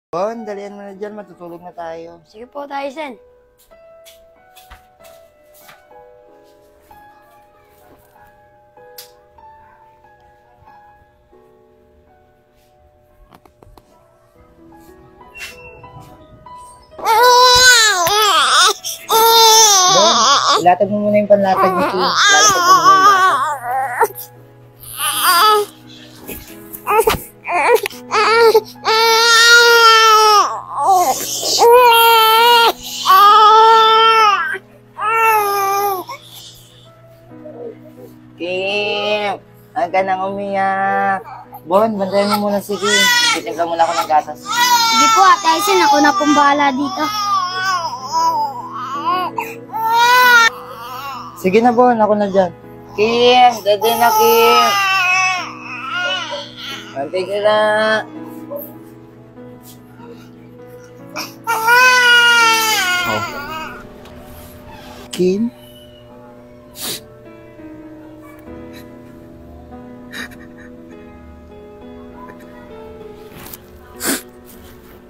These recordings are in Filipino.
Bon, dalian mo na dyan. Matutulog na tayo. Sige po, Tyson. Bon, ilatag mo muna yung panlatag mo. Ilatag mo muna yung bata. Kim, huwag ka nang umiyak. Bon, bantayan mo muna si Kim. Titimpla muna ako ng gatas. Sige po, Tyson. Ako na pong bahala dito. Sige na, Bon. Ako na dyan. Kim, dede na, Kim. Bantay ka na. Oh. Kim?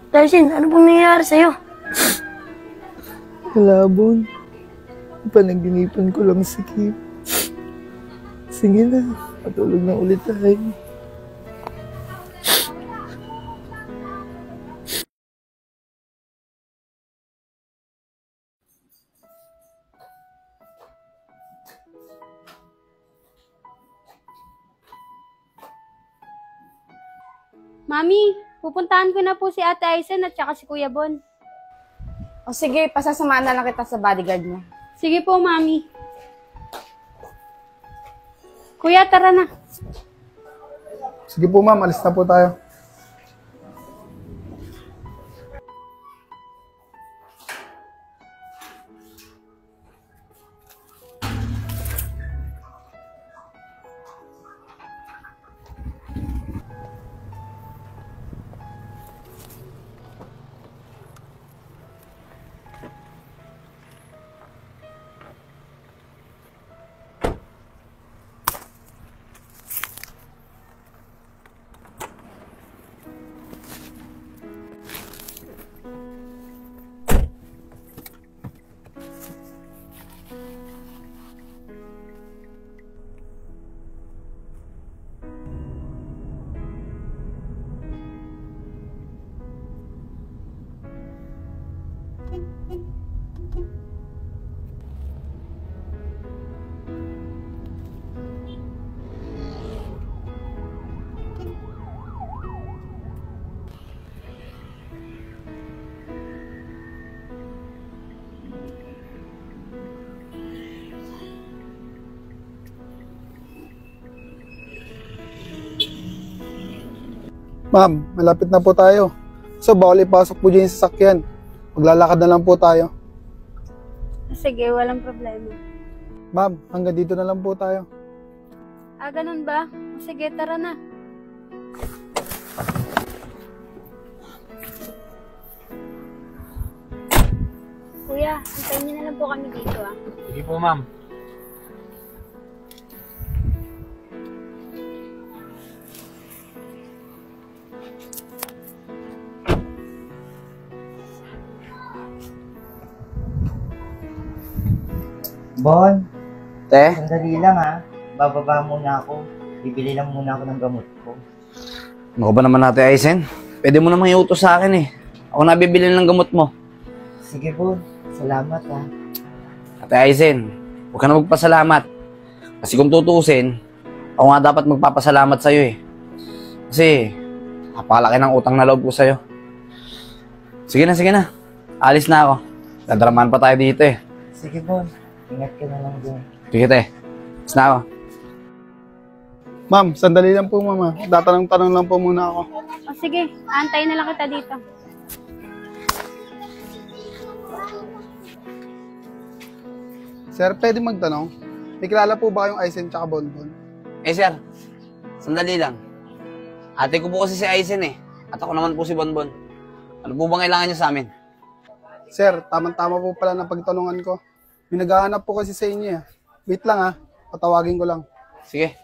Tyson, ano pong nangyayari sa'yo? Wala, Bon. Panaginipan ko lang si Kim. Sige na, matulog na ulit tayo. Mami, pupuntahan ko na po si Ate Tyson at saka si Kuya Bon. O sige, pasasamahan na lang kita sa bodyguard mo. Sige po, Mami. Kuya, tara na. Sige po, ma'am. Alis na po tayo. Ma'am, malapit na po tayo. So, bawal ipasok po dyan yung sasakyan. Maglalakad na lang po tayo. Sige, walang problema. Ma'am, hanggang dito na lang po tayo. Ah, ganun ba? O sige, tara na. Kuya, antayin niyo na lang po kami dito, ah. Sige po, ma'am. Bon, Te? sandali lang ha. Bababa muna ako. Bibili lang muna ako ng gamot ko. Ano ba naman natin, Aizen? Pwede mo namang iutos sa akin eh. Ako na bibili ng gamot mo. Sige, Bon. Salamat ha. Ate Aizen, huwag ka na magpasalamat. Kasi kung tutusin, ako nga dapat magpapasalamat sa'yo eh. Kasi, napakalaki ng utang na loob ko sa'yo. Sige na. Alis na ako. Dadramahan pa tayo dito eh. Sige, Bon. Ingat ka na lang din. Sige, te. Alis na ako. Ma'am, sandali lang po, mama. Tatanong-tanong lang po muna ako. O sige, antayin na lang kita dito. Sir, pwede magtanong? May kilala po ba kayong Aizen tsaka Bonbon? Eh, sir. Sandali lang. Ate ko po kasi si Aizen eh. At ako naman po si Bonbon. Ano po bang kailangan niyo sa amin? Sir, tamang-tama po pala na pagtanungan ko. May naghahanap po kasi sa inyo eh. Wait lang ha, patawagin ko lang. Sige.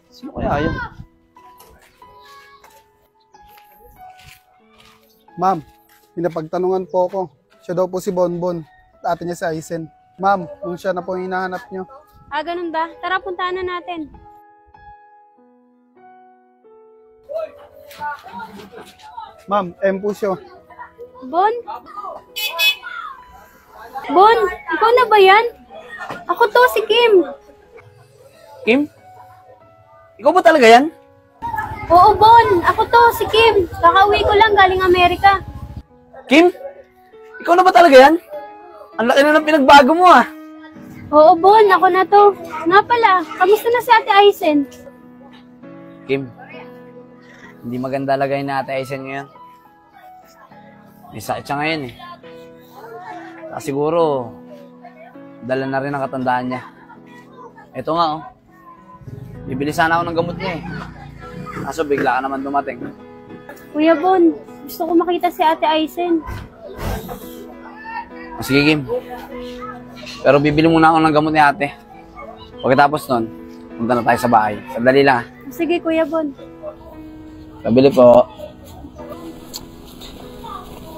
Sino kaya yun? Ma'am, pinapagtanungan po ako. Siya daw po si Bonbon. At ate niya si Aizen. Ma'am, kung siya na po ang hinahanap niyo. Ah, ganun ba? Tara, puntahan na natin. Ma'am, M po siya. Bon? Bon, ikaw na ba yan? Ako to, si Kim. Kim? Ikaw ba talaga yan? Oo, Bon. Ako to, si Kim. Kakauwi ko lang galing Amerika. Kim? Ikaw na ba talaga yan? Ang laki na ng pinagbago mo ah. Oo, Bon. Ako na to. Nga pala, kamusta na si Ate Aizen? Kim, hindi maganda lagay na Ate Aizen ngayon. May sakit siya ngayon eh. Saka siguro, dala na rin ang katandaan niya. Ito nga oh. Bibili sana ako ng gamot niya eh. Kaso bigla ka naman dumating. Kuya Bon, gusto ko makita si Ate Aizen. Sige Kim. Pero bibili muna ako ng gamot ni ate. Pagkatapos nun, punta na tayo sa bahay. Sandali lang ah. Sige, Kuya Bon. Pabili po.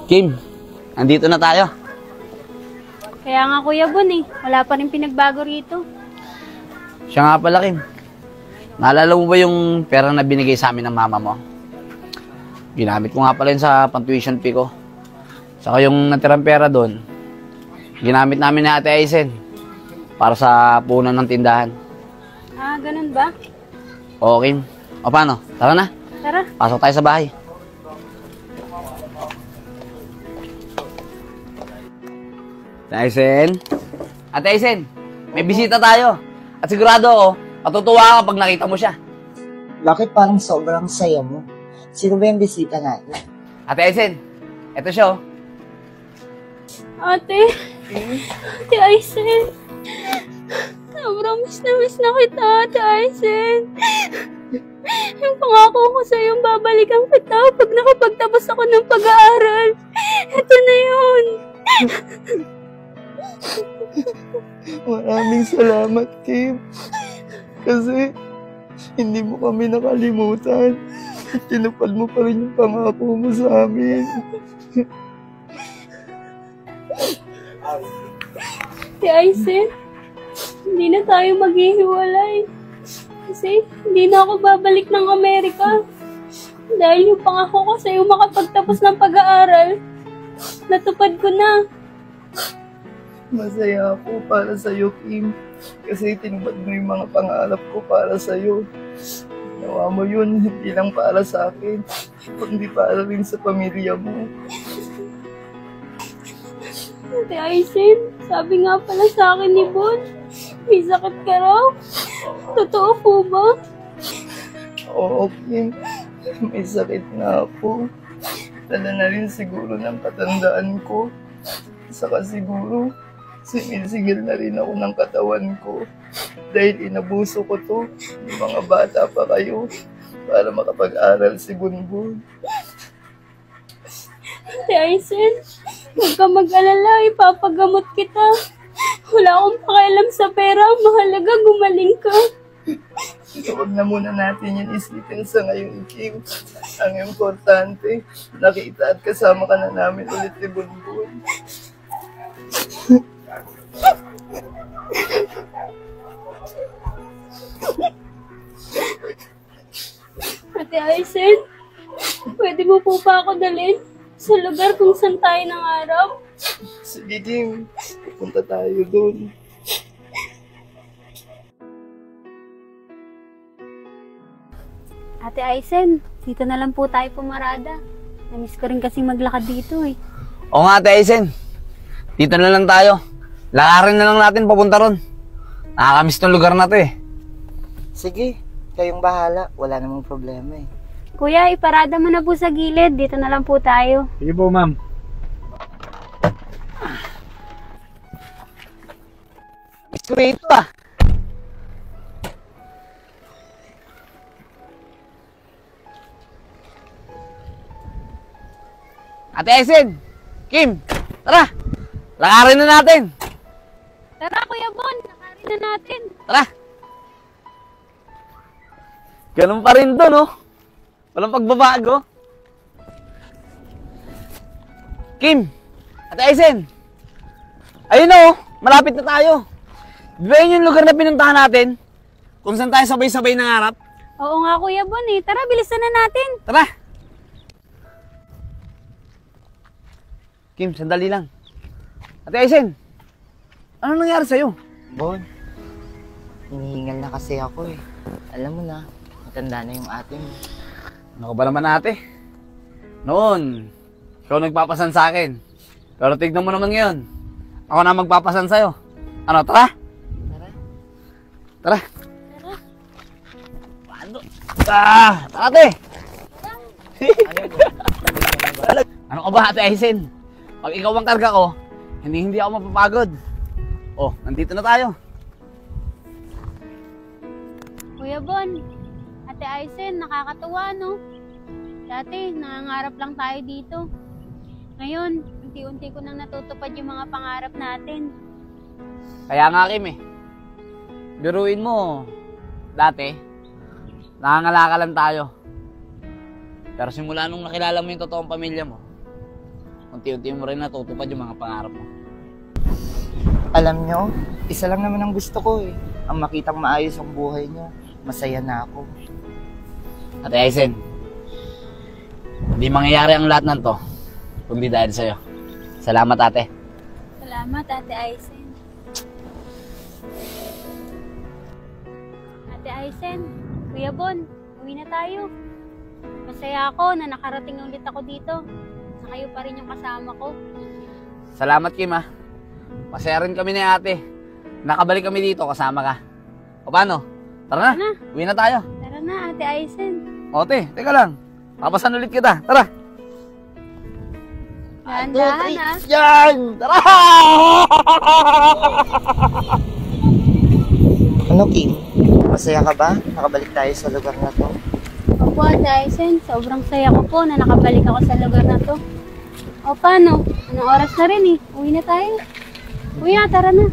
Kim, andito na tayo. Kaya nga, Kuya Bon eh. Wala pa rin pinagbago rito. Siya nga pala Kim. Naalala mo ba yung pera na binigay sa amin ng mama mo? Ginamit ko nga pala yun sa pang-tuition fee ko. Saka yung natirang pera doon, ginamit namin ni Ate Aizen para sa punan ng tindahan. Ah, ganun ba? Oo, Kim. O paano? Tara na. Tara. Pasok tayo sa bahay. Ate Aizen? Ate Aizen, may bisita tayo. At sigurado ako, matutuwa ka pag nakita mo siya. Bakit parang sobrang saya mo? Sino ba yung bisita natin? Ate Aizen, eto siya oh. Ate. Ate Aizen. Sobrang miss na kita, Ate Aizen. Yung pangako ko sa'yo, babalikan kita pag nakapagtapos ako ng pag-aaral. Ito na yun. Maraming salamat, Kim. Kasi hindi mo kami nakalimutan. Tinupad mo pa rin yung pangako mo sa amin. Ate Aizen, hindi na tayo maghihiwalay. Kasi hindi na ako babalik ng Amerika. Dahil yung pangako ko sa'yo makapagtapos ng pag-aaral, natupad ko na. Masaya ako para sa'yo, Kim. Kasi tinupad mo yung mga pangarap ko para sa'yo. Ginawa mo yun, hindi lang para sa akin, kundi para rin sa pamilya mo. Ate Aizen, sabi nga pala sa akin ni Bon, may sakit ka raw. Totoo po ba? Oo, Kim. May sakit na ako. Dala na rin siguro ng katandaan ko. Saka siguro, sinisigil na rin ako ng katawan ko. Dahil inabuso ko to, yung mga bata pa kayo, para makapag-aral si Bunbun. Ate Aizen, huwag ka mag-alala, ipapagamot kita. Wala akong pakialam sa pera, mahalaga gumaling ka. Huwag na muna natin yung isipin sa ngayon, Kim. Ang importante, nakita at kasama ka na namin ulit ni Bunbun. Ate Aizen, pwede mo po pa ako dalhin sa lugar kung saan tayo nangarap? Sige, Kim. Punta tayo doon. Ate Aizen, dito na lang po tayo pumarada. Namiss ko rin kasi maglakad dito eh. Oo nga Ate Aizen, dito na lang tayo. Lakarin na lang natin papunta ron. Nakakamiss tong lugar na to eh. Sige, kayong bahala. Wala namang problema eh. Kuya, iparada mo na po sa gilid. Dito na lang po tayo. Sige po, ma'am. Straight pa. Ate Aizen, Kim, tara. Lakarin na natin. Tara, Kuya Bon. Lakarin na natin. Tara. Ganun pa rin to, no? Walang pagbabago. Kim! Ate Aizen! Ayun na malapit na tayo. Di ba yun yung lugar na pinuntahan natin? Kung saan tayo sabay-sabay nangarap? Oo nga, Kuya Bon eh. Tara, bilisan na natin. Tara! Kim, sandali lang. Ate Aizen, ano nangyari sa'yo? Bon, hinihingal na kasi ako eh. Alam mo na, matanda na yung ate mo. Ano ka ba naman ate? Noon, ikaw nagpapasan sa akin. Pero tignan mo naman ngayon. Ako na magpapasan sa'yo. Ano, tara? Tara. Tara. Paano? Tara ate! Ano ka ba ate Aizen? Pag ikaw ang karga ko, hindi ako mapapagod. Oh, nandito na tayo. Kuya Bon, Ate Aizen, nakakatuwa, no? Dati, nangangarap lang tayo dito. Ngayon, unti-unti ko nang natutupad yung mga pangarap natin. Kaya nga Kim eh. Biruin mo, dati, nangangalaka lang tayo. Pero simula nung nakilala mo yung totoong pamilya mo, unti-unti mo rin natutupad yung mga pangarap mo. Alam nyo, isa lang naman ang gusto ko eh. Ang makitang maayos ang buhay nyo. Masaya na ako. Ate Aizen, hindi mangyayari ang lahat ng to, kundi dahil sa'yo. Salamat ate. Salamat, Ate Aizen. Ate Aizen, Kuya Bon, uwi na tayo. Masaya ako na nakarating ulit ako dito. Sa kayo pa rin yung kasama ko. Salamat Kim ha. Masaya rin kami ni ate. Nakabalik kami dito kasama ka. O paano? Tara na. Tara na. Uwi na tayo. Tara na, Ate Aizen. O te, teka lang. Papasan ulit kita. Tara. Dahan-dahan ha. Yan! Tara! Ano, Kim? Masaya ka ba? Nakabalik tayo sa lugar na to. Opo, Ate Aizen. Sobrang saya ko po na nakabalik ako sa lugar na to. O paano? Anong oras na rin eh? Uwi na tayo. Uwi na, tara na.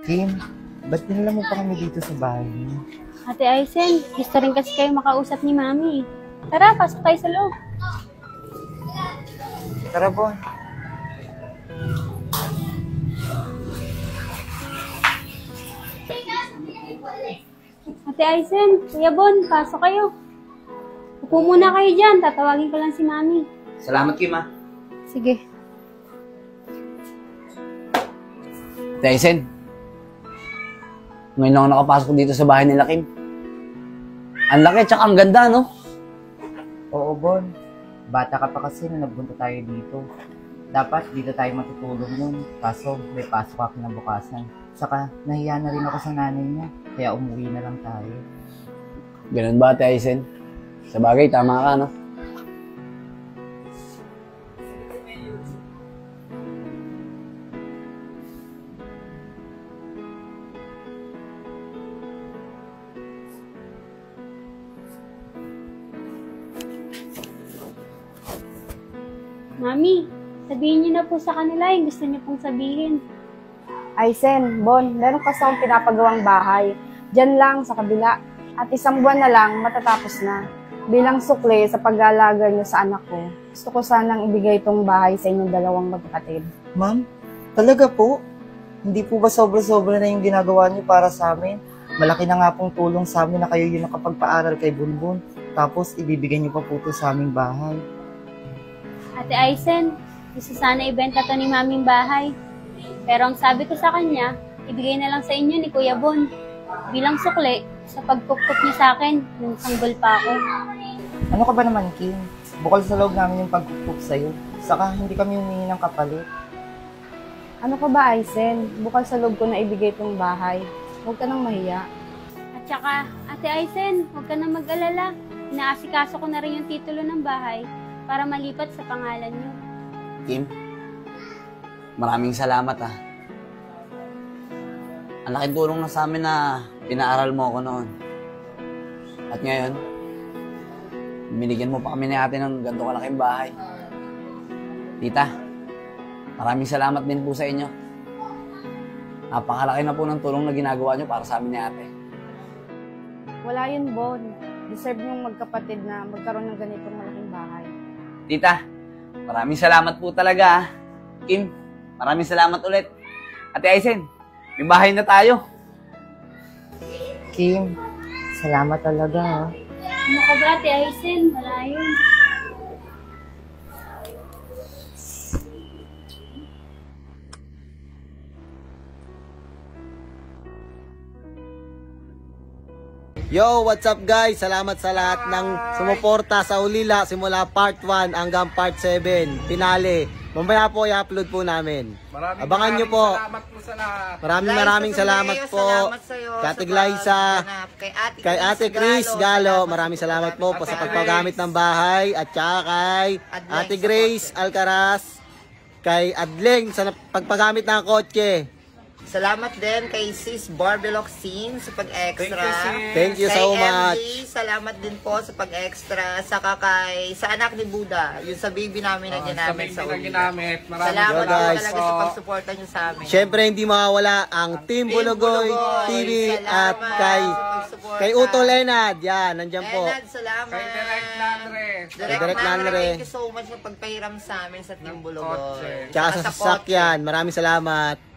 Kim, ba't dinala mo pa kami dito sa bahay niyo? Ate Aizen, gusto rin kasi kayo makausap ni Mami. Tara, pasok tayo sa loob. Tara, Bon. Ate Aizen, Kuya Bon, pasok kayo. Upo muna kayo dyan, tatawagin ko lang si Mami. Salamat Kim ha. Sige. Ate Aizen, ngayon lang ako nakapasok dito sa bahay nila Kim. Ang laki tsaka ang ganda no? Oo, Bon. Bata ka pa kasi na nabunta tayo dito. Dapat dito tayo matutulog nun. Kaso may pasok ako kinabukasan. Saka nahiya na rin ako sa nanay niya. Kaya umuwi na lang tayo. Ganun ba Ate Aizen? Sa bagay, tama ka no? Mami, sabihin niyo na po sa kanila yung gusto niyo pong sabihin. Aizen, Bon, meron kasi akong pinapagawang bahay. Diyan lang sa kabila. At isang buwan na lang, matatapos na. Bilang sukle sa pag-aalaga niyo sa anak ko, gusto ko sanang ibigay itong bahay sa inyong dalawang magkapatid. Ma'am, talaga po? Hindi po ba sobra-sobra na yung ginagawa niyo para sa amin? Malaki na nga pong tulong sa amin na kayo yung nakapagpaaral kay Bunbun. Tapos, ibibigay niyo pa po ito sa aming bahay. Ate Aisen, gusto sana ibenta to ni maming bahay. Pero ang sabi ko sa kanya, ibigay na lang sa inyo ni Kuya Bon. Bilang sukli, sa pagtuktok niya sa akin, nung sanggol pa ako. Ano ka ba naman, Kim? Bukal sa loob namin yung pagkukuk sa'yo. Saka, hindi kami humingi ng kapalit. Ano ka ba, Aisen? Bukal sa loob ko na ibigay itong bahay. Huwag ka nang mahiya. At saka, Ate Aisen, huwag ka na mag-alala. Inaasikaso ko na rin yung titulo ng bahay para malipat sa pangalan niyo. Kim, maraming salamat ah. Ang laking tulong na sa amin na pinaaral mo ako noon. At ngayon, binigyan mo pa kami ni ate ng ganito kalaking bahay. Tita, maraming salamat din po sa inyo. Napakalaki na po ng tulong na ginagawa nyo para sa amin ni ate. Wala yun, Bon. Deserve niyong magkapatid na magkaroon ng ganitong malaking bahay. Tita, maraming salamat po talaga ah. Kim, maraming salamat ulit. Ate Aisen, may bahay na tayo. Kim, salamat talaga ha. Ano ka ba, Ate Aisen? Wala yun. Yo, what's up guys? Salamat sa lahat ng sumuporta sa Ulila simula part 1 hanggang part 7. Finale. Mamaya po i-upload po namin. Abangan nyo po. Salamat po sa lahat. Maraming salamat po. Kay Ate Glyza, kay Ate Chris Galo, maraming salamat po sa pagpagamit ng bahay at saka kay Ate Grace Alcaraz, kay Adleng sa pagpagamit ng kotse. Salamat din kay Sis Barbeloxin sa pag-extra. Thank you so much. MD, salamat din po sa pag-extra. Saka kay sa anak ni Buda, yung sa baby namin na ginamit sa uli. Salamat po guys. talaga sa pagsuporta nyo sa amin. Siyempre hindi mawawala ang Team Bulugoy TV at kay Uto Lenad. Yan, nandyan po. Lenad, salamat. Kay Direct Lanre. Thank you so much sa pagpahiram sa amin sa Team Bulugoy. Tsaka sa sasakyan. Maraming salamat.